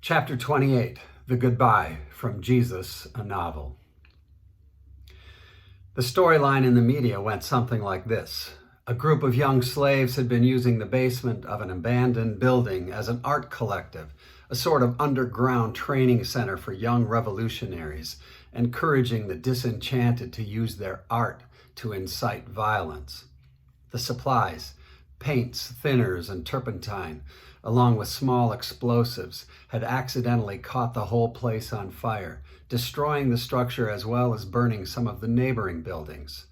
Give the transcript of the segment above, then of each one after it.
Chapter 28, The Goodbye from JE2US-A Novel. The storyline in the media went something like this. A group of young slaves had been using the basement of an abandoned building as an art collective, a sort of underground training center for young revolutionaries, encouraging the disenchanted to use their art to incite violence. The supplies, paints, thinners, and turpentine, along with small explosives, had accidentally caught the whole place on fire, destroying the structure as well as burning some of the neighboring buildings.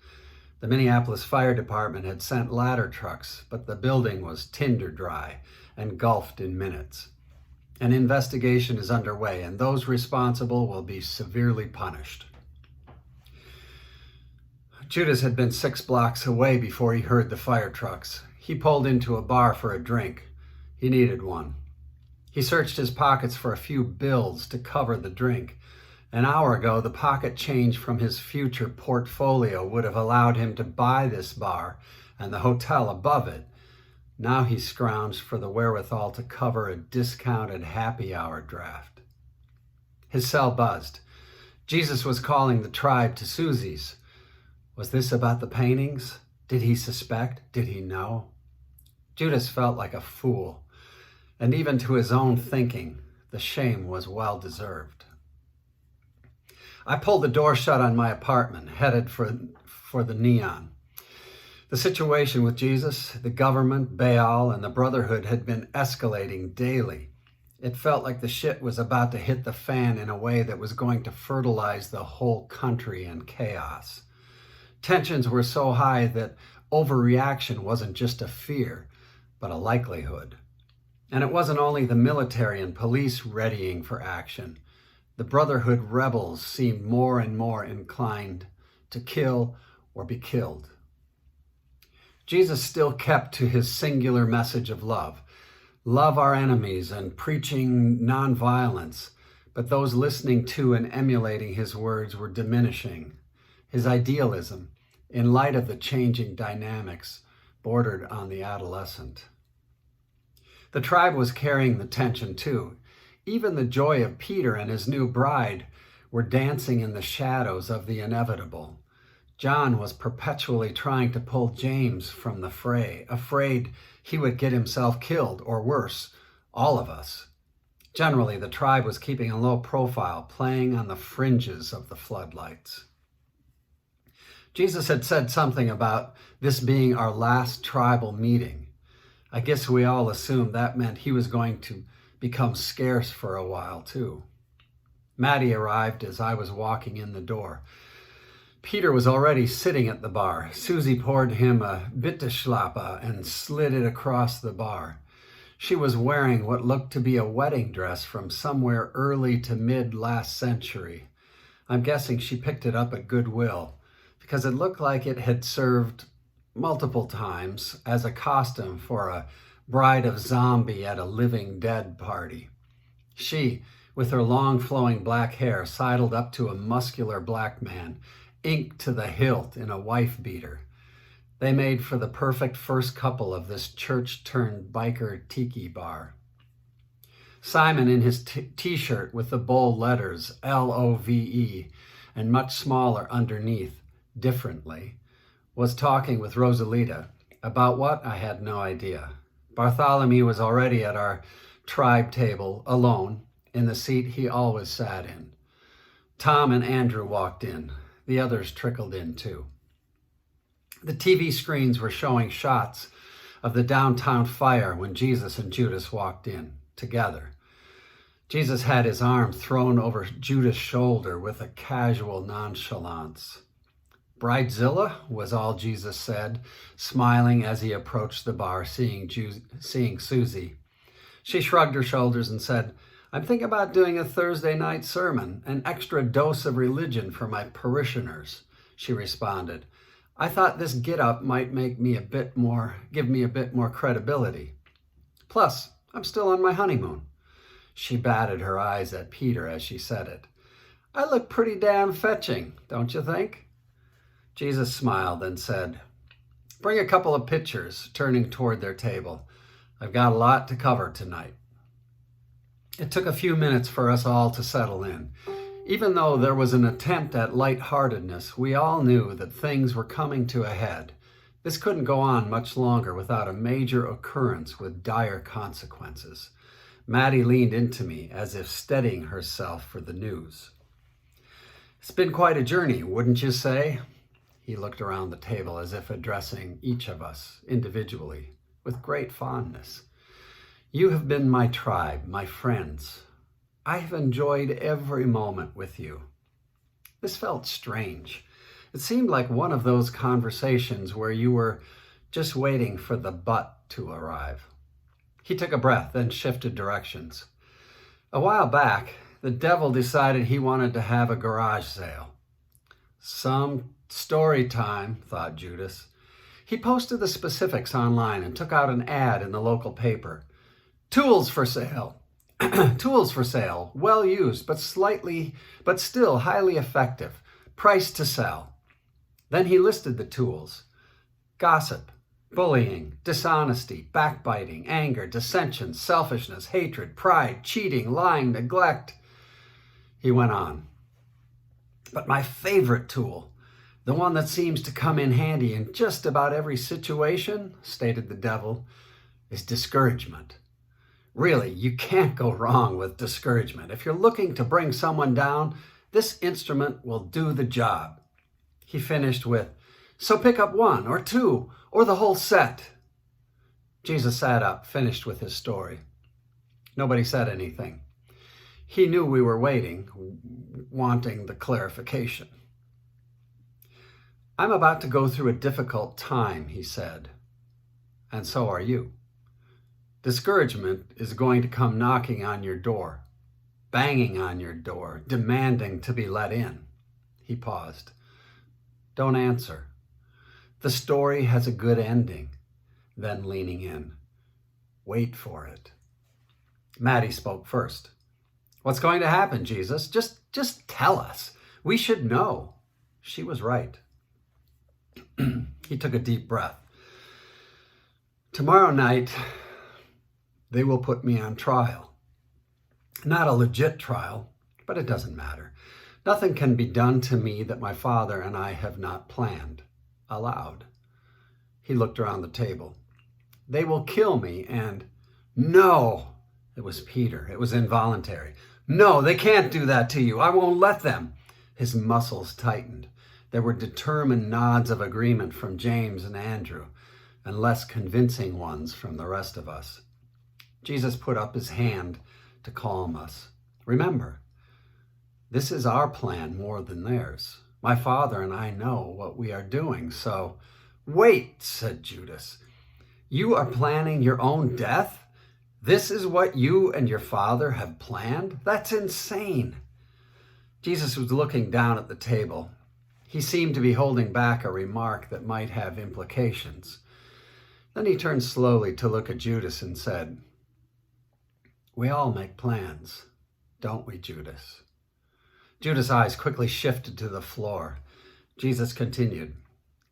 The Minneapolis Fire Department had sent ladder trucks, but the building was tinder dry, engulfed in minutes. An investigation is underway, and those responsible will be severely punished. Judas had been 6 blocks away before he heard the fire trucks. He pulled into a bar for a drink. He needed one. He searched his pockets for a few bills to cover the drink. An hour ago, the pocket change from his future portfolio would have allowed him to buy this bar and the hotel above it. Now he scrounged for the wherewithal to cover a discounted happy hour draft. His cell buzzed. Jesus was calling the tribe to Susie's. Was this about the paintings? Did he suspect? Did he know? Judas felt like a fool, and even to his own thinking, the shame was well-deserved. I pulled the door shut on my apartment, headed for the Neon. The situation with Jesus, the government, Baal, and the Brotherhood had been escalating daily. It felt like the shit was about to hit the fan in a way that was going to fertilize the whole country in chaos. Tensions were so high that overreaction wasn't just a fear, but a likelihood. And it wasn't only the military and police readying for action. The Brotherhood rebels seemed more and more inclined to kill or be killed. Jesus still kept to his singular message of love. Love our enemies and preaching nonviolence, but those listening to and emulating his words were diminishing. His idealism, in light of the changing dynamics, bordered on the adolescent. The tribe was carrying the tension too. Even the joy of Peter and his new bride were dancing in the shadows of the inevitable. John was perpetually trying to pull James from the fray, afraid he would get himself killed, or worse, all of us. Generally, the tribe was keeping a low profile, playing on the fringes of the floodlights. Jesus had said something about this being our last tribal meeting. I guess we all assumed that meant he was going to become scarce for a while, too. Maddie arrived as I was walking in the door. Peter was already sitting at the bar. Susie poured him a bitterschlappe and slid it across the bar. She was wearing what looked to be a wedding dress from somewhere early to mid last century. I'm guessing she picked it up at Goodwill, because it looked like it had served multiple times as a costume for a bride of zombie at a living dead party. She, with her long flowing black hair, sidled up to a muscular black man, inked to the hilt in a wife beater. They made for the perfect first couple of this church-turned-biker tiki bar. Simon, in his t-shirt with the bold letters L-O-V-E and much smaller underneath, differently, was talking with Rosalita. About what? I had no idea. Bartholomew was already at our tribe table, alone, in the seat he always sat in. Tom and Andrew walked in. The others trickled in too. The TV screens were showing shots of the downtown fire when Jesus and Judas walked in, together. Jesus had his arm thrown over Judas' shoulder with a casual nonchalance. Bridezilla, was all Jesus said, smiling as he approached the bar, seeing Susie. She shrugged her shoulders and said, I'm thinking about doing a Thursday night sermon, an extra dose of religion for my parishioners, she responded. I thought this get-up might give me a bit more credibility. Plus, I'm still on my honeymoon. She batted her eyes at Peter as she said it. I look pretty damn fetching, don't you think? Jesus smiled and said, Bring a couple of pictures, turning toward their table. I've got a lot to cover tonight. It took a few minutes for us all to settle in. Even though there was an attempt at lightheartedness, we all knew that things were coming to a head. This couldn't go on much longer without a major occurrence with dire consequences. Maddie leaned into me as if steadying herself for the news. "It's been quite a journey, wouldn't you say?" He looked around the table as if addressing each of us individually with great fondness. "You have been my tribe, my friends. I have enjoyed every moment with you." This felt strange. It seemed like one of those conversations where you were just waiting for the but to arrive. He took a breath, then shifted directions. "A while back, the devil decided he wanted to have a garage sale." "Some story time," thought Judas. He posted the specifics online and took out an ad in the local paper. "Tools for sale. Tools for sale, well used, but still highly effective. Price to sell." Then he listed the tools: gossip, bullying, dishonesty, backbiting, anger, dissension, selfishness, hatred, pride, cheating, lying, neglect. He went on. "But my favorite tool, the one that seems to come in handy in just about every situation," stated the devil, "is discouragement. Really, you can't go wrong with discouragement. If you're looking to bring someone down, this instrument will do the job." He finished with, "So pick up one or two or the whole set." Jesus sat up, finished with his story. Nobody said anything. He knew we were waiting, wanting the clarification. "I'm about to go through a difficult time," he said, "and so are you. Discouragement is going to come knocking on your door, banging on your door, demanding to be let in." He paused. "Don't answer. The story has a good ending." Then leaning in, "Wait for it." Maddie spoke first. "What's going to happen, Jesus? Just tell us. We should know." She was right. He took a deep breath. "Tomorrow night, they will put me on trial. Not a legit trial, but it doesn't matter. Nothing can be done to me that my Father and I have not planned, allowed." He looked around the table. "They will kill me and—" "No!" It was Peter. It was involuntary. "No, they can't do that to you. I won't let them." His muscles tightened. There were determined nods of agreement from James and Andrew, and less convincing ones from the rest of us. Jesus put up his hand to calm us. "Remember, this is our plan more than theirs. My Father and I know what we are doing, so—" "Wait," said Judas. "You are planning your own death? This is what you and your Father have planned? That's insane." Jesus was looking down at the table. He seemed to be holding back a remark that might have implications. Then he turned slowly to look at Judas and said, "We all make plans, don't we, Judas?" Judas' eyes quickly shifted to the floor. Jesus continued,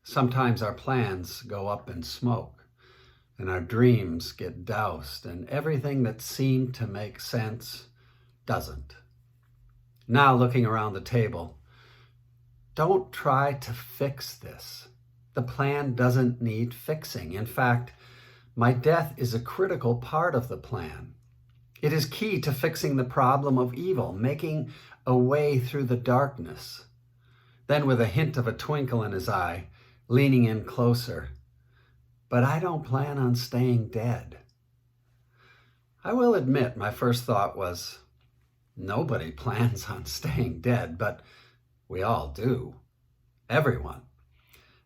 "Sometimes our plans go up in smoke, and our dreams get doused, and everything that seemed to make sense doesn't." Now, looking around the table, "Don't try to fix this. The plan doesn't need fixing. In fact, my death is a critical part of the plan. It is key to fixing the problem of evil, making a way through the darkness." Then, with a hint of a twinkle in his eye, leaning in closer, "But I don't plan on staying dead." I will admit my first thought was, nobody plans on staying dead, but we all do. Everyone.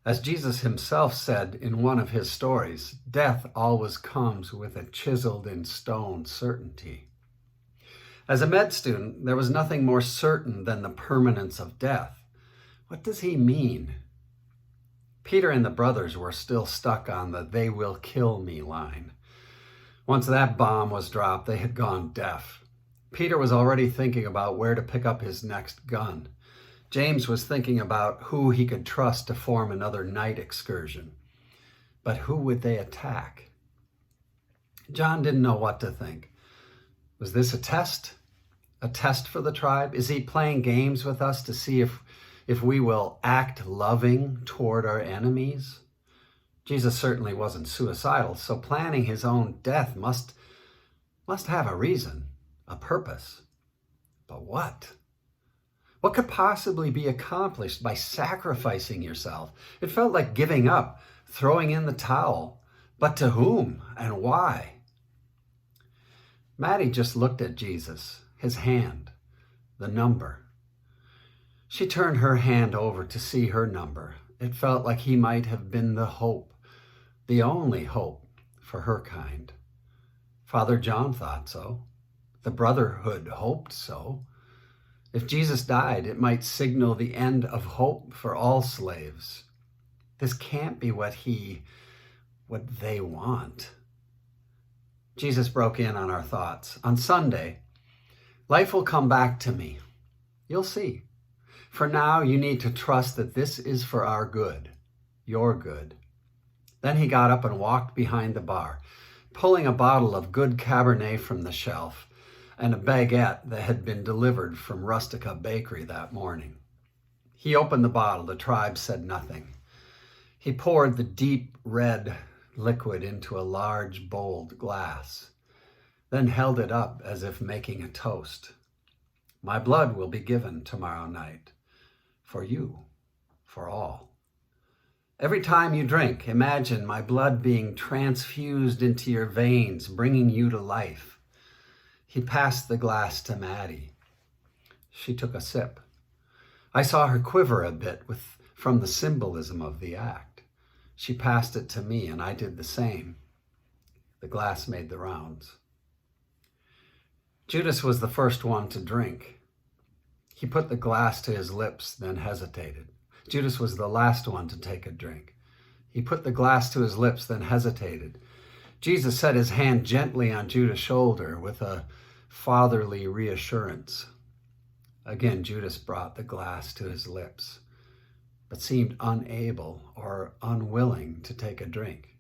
As Jesus himself said in one of his stories, death always comes with a chiseled in stone certainty. As a med student, there was nothing more certain than the permanence of death. What does he mean? Peter and the brothers were still stuck on the "they will kill me" line. Once that bomb was dropped, they had gone deaf. Peter was already thinking about where to pick up his next gun. James was thinking about who he could trust to form another night excursion. But who would they attack? John didn't know what to think. Was this a test? A test for the tribe? Is he playing games with us to see if we will act loving toward our enemies? Jesus certainly wasn't suicidal, so planning his own death must have a reason, a purpose. But what? What could possibly be accomplished by sacrificing yourself? It felt like giving up, throwing in the towel. But to whom and why? Maddie just looked at Jesus, his hand, the number. She turned her hand over to see her number. It felt like he might have been the hope, the only hope for her kind. Father John thought so. The Brotherhood hoped so. If Jesus died, it might signal the end of hope for all slaves. This can't be what they want. Jesus broke in on our thoughts. On Sunday, life will come back to me. You'll see. For now, you need to trust that this is for our good, your good. Then he got up and walked behind the bar, pulling a bottle of good Cabernet from the shelf and a baguette that had been delivered from Rustica Bakery that morning. He opened the bottle. The tribe said nothing. He poured the deep red liquid into a large, bold glass, then held it up as if making a toast. My blood will be given tomorrow night for you, for all. Every time you drink, imagine my blood being transfused into your veins, bringing you to life. He passed the glass to Maddie. She took a sip. I saw her quiver a bit from the symbolism of the act. She passed it to me, and I did the same. The glass made the rounds. Judas was the first one to drink. He put the glass to his lips, then hesitated. Judas was the last one to take a drink. He put the glass to his lips, then hesitated. Jesus set his hand gently on Judas' shoulder with a fatherly reassurance. Again, Judas brought the glass to his lips, but seemed unable or unwilling to take a drink.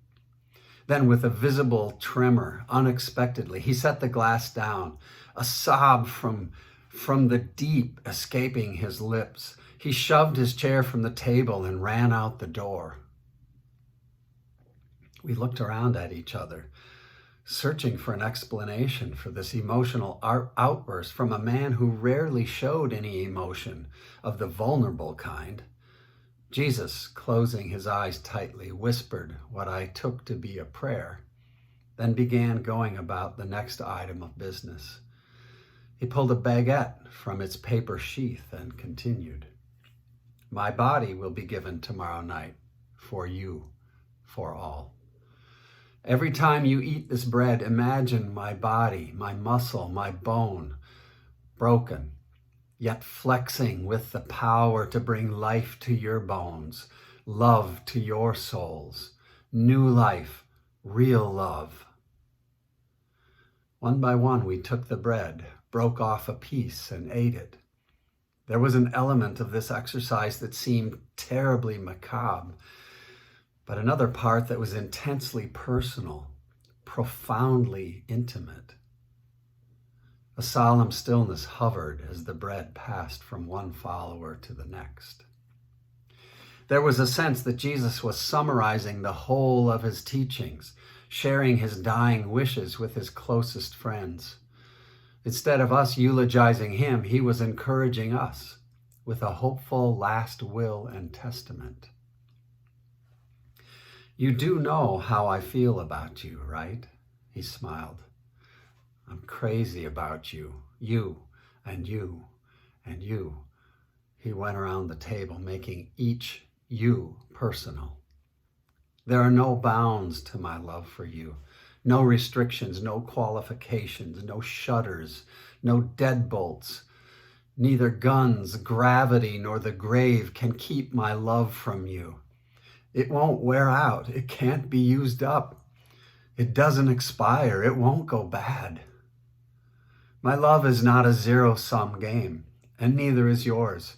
Then, with a visible tremor, unexpectedly, he set the glass down, a sob from the deep escaping his lips. He shoved his chair from the table and ran out the door. We looked around at each other, searching for an explanation for this emotional outburst from a man who rarely showed any emotion of the vulnerable kind. Jesus, closing his eyes tightly, whispered what I took to be a prayer, then began going about the next item of business. He pulled a baguette from its paper sheath and continued. My body will be given tomorrow night for you, for all. Every time you eat this bread, imagine my body, my muscle, my bone, broken, yet flexing with the power to bring life to your bones, love to your souls, new life, real love. One by one, we took the bread, broke off a piece, and ate it. There was an element of this exercise that seemed terribly macabre, but another part that was intensely personal, profoundly intimate. A solemn stillness hovered as the bread passed from one follower to the next. There was a sense that Jesus was summarizing the whole of his teachings, sharing his dying wishes with his closest friends. Instead of us eulogizing him, he was encouraging us with a hopeful last will and testament. You do know how I feel about you, right? He smiled. I'm crazy about you, you, and you, and you. He went around the table, making each you personal. There are no bounds to my love for you. No restrictions, no qualifications, no shutters, no deadbolts. Neither guns, gravity, nor the grave can keep my love from you. It won't wear out. It can't be used up. It doesn't expire. It won't go bad. My love is not a zero-sum game, and neither is yours.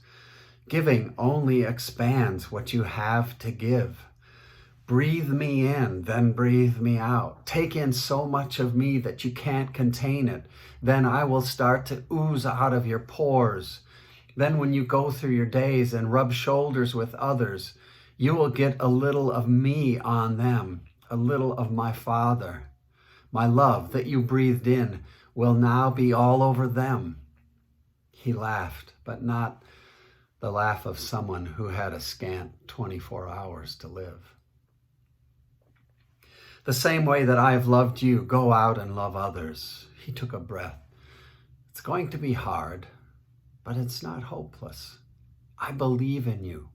Giving only expands what you have to give. Breathe me in, then breathe me out. Take in so much of me that you can't contain it. Then I will start to ooze out of your pores. Then when you go through your days and rub shoulders with others, you will get a little of me on them, a little of my Father. My love that you breathed in will now be all over them. He laughed, but not the laugh of someone who had a scant 24 hours to live. The same way that I have loved you, go out and love others. He took a breath. It's going to be hard, but it's not hopeless. I believe in you.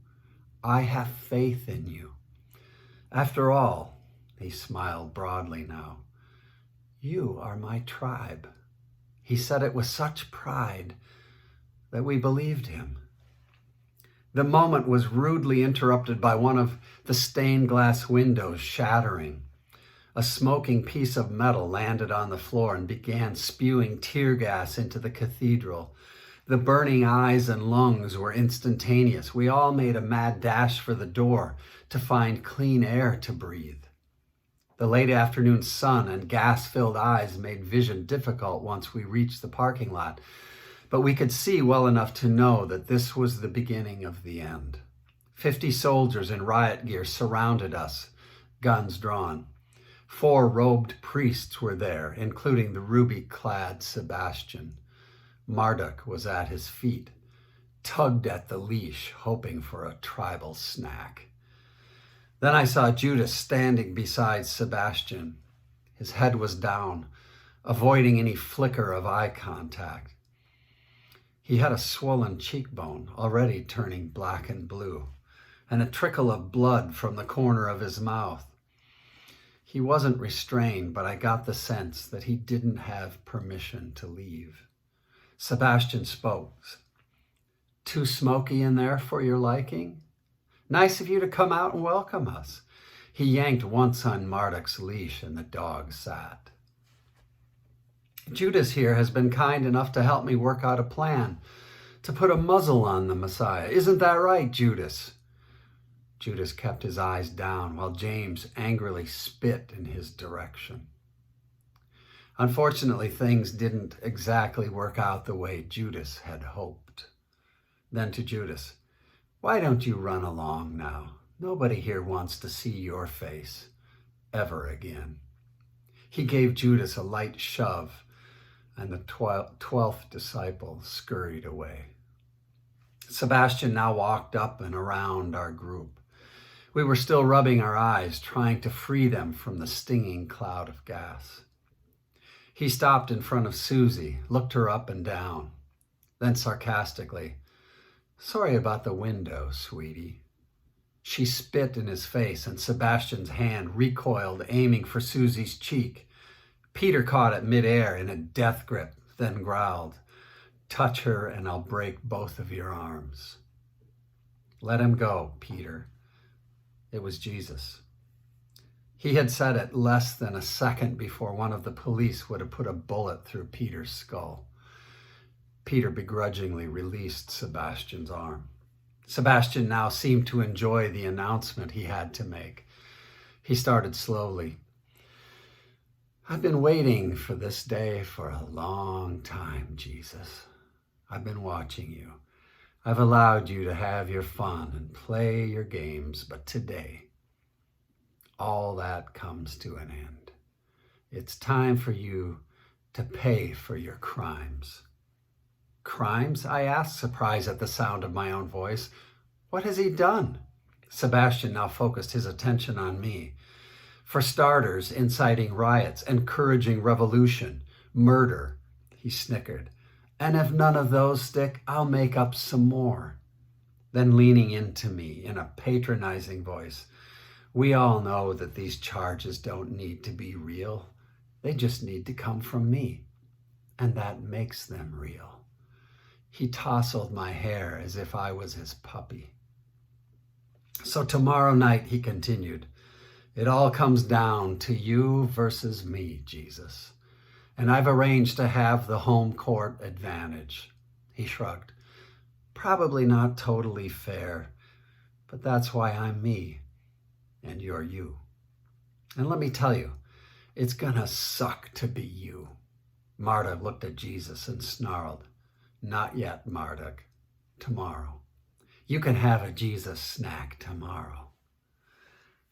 I have faith in you. After all, he smiled broadly now, you are my tribe. He said it with such pride that we believed him. The moment was rudely interrupted by one of the stained glass windows shattering. A smoking piece of metal landed on the floor and began spewing tear gas into the cathedral. The burning eyes and lungs were instantaneous. We all made a mad dash for the door to find clean air to breathe. The late afternoon sun and gas-filled eyes made vision difficult once we reached the parking lot, but we could see well enough to know that this was the beginning of the end. 50 soldiers in riot gear surrounded us, guns drawn. 4 robed priests were there, including the ruby-clad Sebastian. Marduk was at his feet, tugged at the leash, hoping for a tribal snack. Then I saw Judas standing beside Sebastian. His head was down, avoiding any flicker of eye contact. He had a swollen cheekbone, already turning black and blue, and a trickle of blood from the corner of his mouth. He wasn't restrained, but I got the sense that he didn't have permission to leave. Sebastian spoke. Too smoky in there for your liking? Nice of you to come out and welcome us. He yanked once on Marduk's leash and the dog sat. Judas here has been kind enough to help me work out a plan to put a muzzle on the Messiah. Isn't that right, Judas? Judas kept his eyes down while James angrily spit in his direction. Unfortunately, things didn't exactly work out the way Judas had hoped. Then to Judas, why don't you run along now? Nobody here wants to see your face ever again. He gave Judas a light shove, and the 12th disciple scurried away. Sebastian now walked up and around our group. We were still rubbing our eyes, trying to free them from the stinging cloud of gas. He stopped in front of Susie, looked her up and down, then sarcastically, sorry about the window, sweetie. She spit in his face and Sebastian's hand recoiled, aiming for Susie's cheek. Peter caught it midair in a death grip, then growled, touch her and I'll break both of your arms. Let him go, Peter. It was Jesus. He had said it less than a second before one of the police would have put a bullet through Peter's skull. Peter begrudgingly released Sebastian's arm. Sebastian now seemed to enjoy the announcement he had to make. He started slowly. I've been waiting for this day for a long time, Jesus. I've been watching you. I've allowed you to have your fun and play your games, but today, all that comes to an end. It's time for you to pay for your crimes. Crimes? I asked, surprised at the sound of my own voice. What has he done? Sebastian now focused his attention on me. For starters, inciting riots, encouraging revolution, murder, he snickered. And if none of those stick, I'll make up some more. Then leaning into me in a patronizing voice, we all know that these charges don't need to be real. They just need to come from me. And that makes them real. He tousled my hair as if I was his puppy. So tomorrow night, he continued, it all comes down to you versus me, Jesus. And I've arranged to have the home court advantage. He shrugged. Probably not totally fair, but that's why I'm me. and you're you. And let me tell you, it's gonna suck to be you. Marta looked at Jesus and snarled, "Not yet, Marduk. Tomorrow. You can have a Jesus snack tomorrow."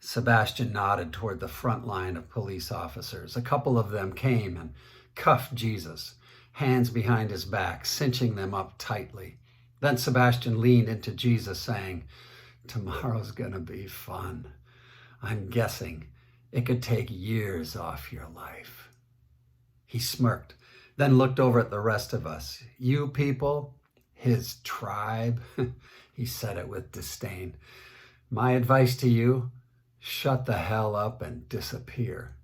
Sebastian nodded toward the front line of police officers. A couple of them came and cuffed Jesus, hands behind his back, cinching them up tightly. Then Sebastian leaned into Jesus, saying, "Tomorrow's gonna be fun. I'm guessing it could take years off your life." He smirked, then looked over at the rest of us. "You people, his tribe," he said it with disdain. "My advice to you, shut the hell up and disappear.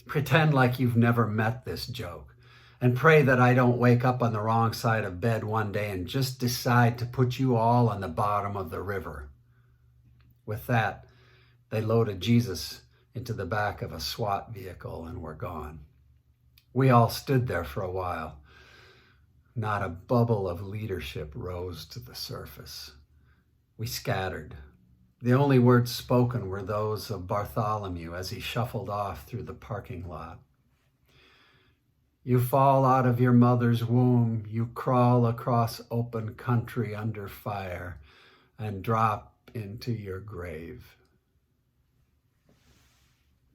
Pretend like you've never met this joke, and pray that I don't wake up on the wrong side of bed one day and just decide to put you all on the bottom of the river." With that, they loaded Jesus into the back of a SWAT vehicle and were gone. We all stood there for a while. Not a bubble of leadership rose to the surface. We scattered. The only words spoken were those of Bartholomew as he shuffled off through the parking lot. "You fall out of your mother's womb, you crawl across open country under fire, and drop into your grave."